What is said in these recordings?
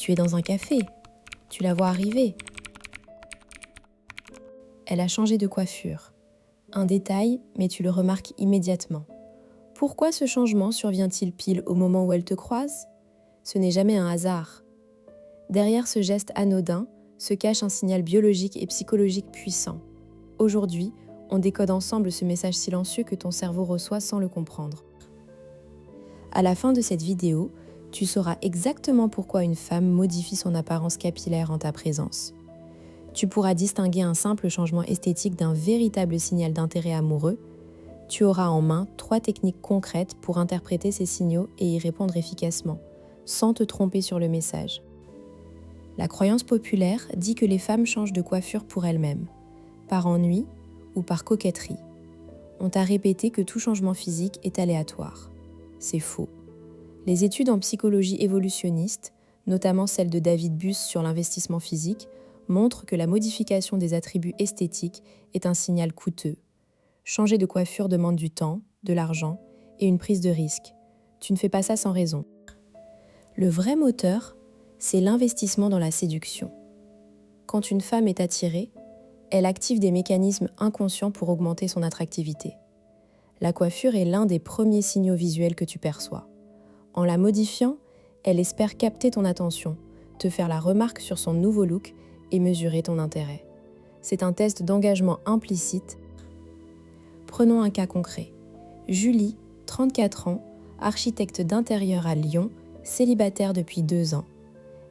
Tu es dans un café. Tu la vois arriver. Elle a changé de coiffure. Un détail, mais tu le remarques immédiatement. Pourquoi ce changement survient-il pile au moment où elle te croise ? Ce n'est jamais un hasard. Derrière ce geste anodin se cache un signal biologique et psychologique puissant. Aujourd'hui, on décode ensemble ce message silencieux que ton cerveau reçoit sans le comprendre. À la fin de cette vidéo, tu sauras exactement pourquoi une femme modifie son apparence capillaire en ta présence. Tu pourras distinguer un simple changement esthétique d'un véritable signal d'intérêt amoureux. Tu auras en main 3 techniques concrètes pour interpréter ces signaux et y répondre efficacement, sans te tromper sur le message. La croyance populaire dit que les femmes changent de coiffure pour elles-mêmes, par ennui ou par coquetterie. On t'a répété que tout changement physique est aléatoire. C'est faux. Les études en psychologie évolutionniste, notamment celle de David Buss sur l'investissement physique, montrent que la modification des attributs esthétiques est un signal coûteux. Changer de coiffure demande du temps, de l'argent et une prise de risque. Tu ne fais pas ça sans raison. Le vrai moteur, c'est l'investissement dans la séduction. Quand une femme est attirée, elle active des mécanismes inconscients pour augmenter son attractivité. La coiffure est l'un des premiers signaux visuels que tu perçois. En la modifiant, elle espère capter ton attention, te faire la remarque sur son nouveau look et mesurer ton intérêt. C'est un test d'engagement implicite. Prenons un cas concret. Julie, 34 ans, architecte d'intérieur à Lyon, célibataire depuis 2 ans.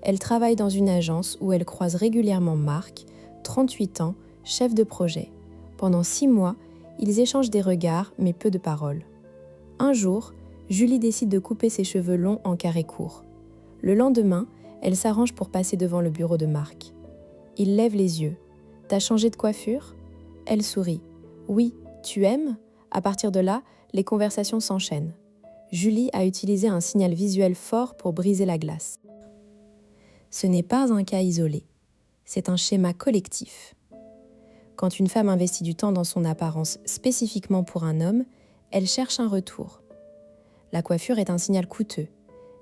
Elle travaille dans une agence où elle croise régulièrement Marc, 38 ans, chef de projet. Pendant 6 mois, ils échangent des regards, mais peu de paroles. Un jour, Julie décide de couper ses cheveux longs en carré court. Le lendemain, elle s'arrange pour passer devant le bureau de Marc. Il lève les yeux. « T'as changé de coiffure ?» Elle sourit. « Oui, tu aimes ?» À partir de là, les conversations s'enchaînent. Julie a utilisé un signal visuel fort pour briser la glace. Ce n'est pas un cas isolé. C'est un schéma collectif. Quand une femme investit du temps dans son apparence spécifiquement pour un homme, elle cherche un retour. La coiffure est un signal coûteux.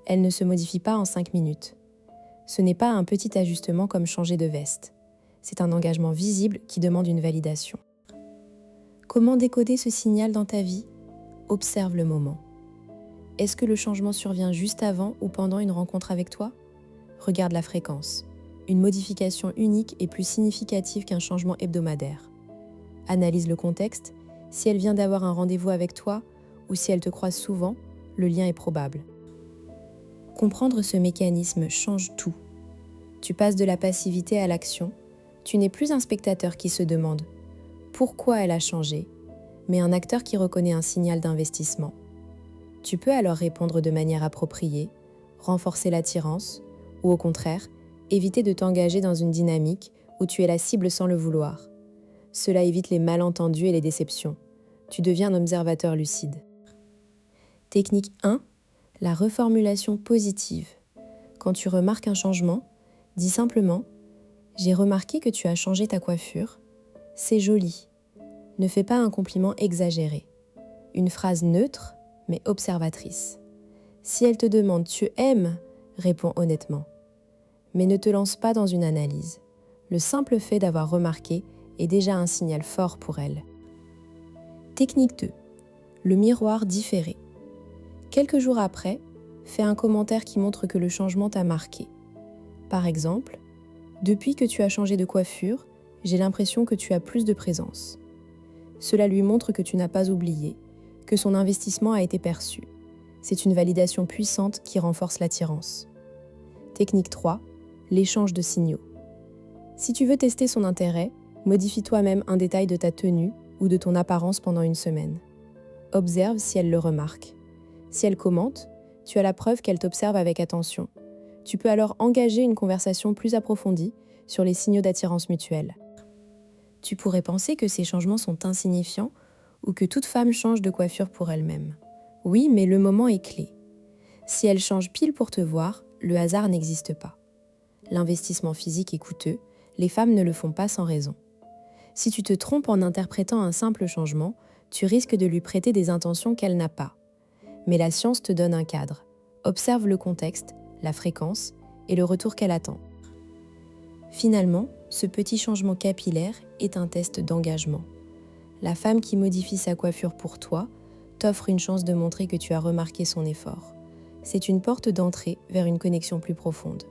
Elle ne se modifie pas en 5 minutes. Ce n'est pas un petit ajustement comme changer de veste. C'est un engagement visible qui demande une validation. Comment décoder ce signal dans ta vie ? Observe le moment. Est-ce que le changement survient juste avant ou pendant une rencontre avec toi ? Regarde la fréquence. Une modification unique est plus significative qu'un changement hebdomadaire. Analyse le contexte. Si elle vient d'avoir un rendez-vous avec toi ou si elle te croise souvent, le lien est probable. Comprendre ce mécanisme change tout. Tu passes de la passivité à l'action. Tu n'es plus un spectateur qui se demande pourquoi elle a changé, mais un acteur qui reconnaît un signal d'investissement. Tu peux alors répondre de manière appropriée, renforcer l'attirance, ou au contraire, éviter de t'engager dans une dynamique où tu es la cible sans le vouloir. Cela évite les malentendus et les déceptions. Tu deviens un observateur lucide. Technique 1, la reformulation positive. Quand tu remarques un changement, dis simplement « J'ai remarqué que tu as changé ta coiffure. C'est joli. » Ne fais pas un compliment exagéré. Une phrase neutre, mais observatrice. Si elle te demande « Tu aimes ?» réponds honnêtement. Mais ne te lance pas dans une analyse. Le simple fait d'avoir remarqué est déjà un signal fort pour elle. Technique 2. Le miroir différé. Quelques jours après, fais un commentaire qui montre que le changement t'a marqué. Par exemple, « Depuis que tu as changé de coiffure, j'ai l'impression que tu as plus de présence. » Cela lui montre que tu n'as pas oublié, que son investissement a été perçu. C'est une validation puissante qui renforce l'attirance. Technique 3. L'échange de signaux. Si tu veux tester son intérêt, modifie toi-même un détail de ta tenue ou de ton apparence pendant une semaine. Observe si elle le remarque. Si elle commente, tu as la preuve qu'elle t'observe avec attention. Tu peux alors engager une conversation plus approfondie sur les signaux d'attirance mutuelle. Tu pourrais penser que ces changements sont insignifiants ou que toute femme change de coiffure pour elle-même. Oui, mais le moment est clé. Si elle change pile pour te voir, le hasard n'existe pas. L'investissement physique est coûteux, les femmes ne le font pas sans raison. Si tu te trompes en interprétant un simple changement, tu risques de lui prêter des intentions qu'elle n'a pas. Mais la science te donne un cadre. Observe le contexte, la fréquence et le retour qu'elle attend. Finalement, ce petit changement capillaire est un test d'engagement. La femme qui modifie sa coiffure pour toi t'offre une chance de montrer que tu as remarqué son effort. C'est une porte d'entrée vers une connexion plus profonde.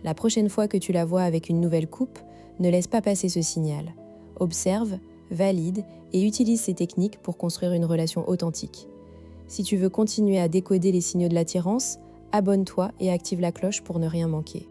La prochaine fois que tu la vois avec une nouvelle coupe, ne laisse pas passer ce signal. Observe, valide et utilise ces techniques pour construire une relation authentique. Si tu veux continuer à décoder les signaux de l'attirance, abonne-toi et active la cloche pour ne rien manquer.